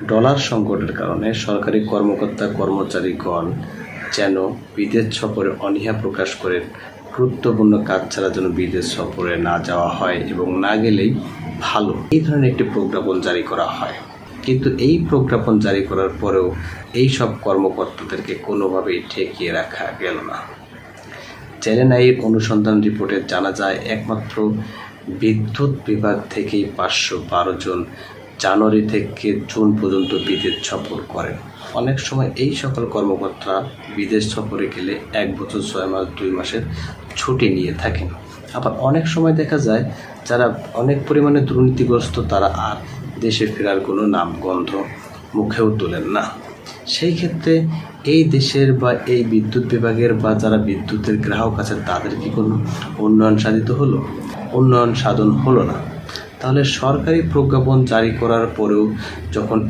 Dollar সংকটের কারণে সরকারি কর্মকর্তা কর্মচারীগণ যেন বিদেশ সফরে অনীহা প্রকাশ করেন, গুরুত্বপূর্ণ কাজ ছাড়া যেন বিদেশ সফরে না যাওয়া হয় এবং না গেলেই ভালো, এই ধরনের একটি প্রজ্ঞাপন জারি করা হয়। কিন্তু এই প্রজ্ঞাপন জারি করার পরেও এই সব কর্মকর্তাদেরকে কোনোভাবেই ঠেকিয়ে রাখা গেল না। চ্যানেল-আইয়ের অনুসন্ধান রিপোর্টে জানা যায়, একমাত্র বিদ্যুৎ বিভাগ থেকেই 512 জন জানুয়ারি থেকে জুন পর্যন্ত বিদেশ সফর করেন। অনেক সময় এই সকল কর্মকর্তারা বিদেশ সফরে গেলে 1 বছর 6 মাস 2 মাসের ছুটি নিয়ে থাকেন। আবার অনেক সময় দেখা যায় যারা অনেক পরিমাণে দুর্নীতিগ্রস্ত তারা আর দেশে ফেরার কোনো নামগন্ধ মুখেও তোলেন না। সেই ক্ষেত্রে এই দেশের বা এই বিদ্যুৎ বিভাগের বা যারা বিদ্যুতের গ্রাহক আছে তাদের কি কোনো উন্নয়ন সাধন হলো না? তাহলে সরকারি প্রজ্ঞাপন জারি করার পরেও যখন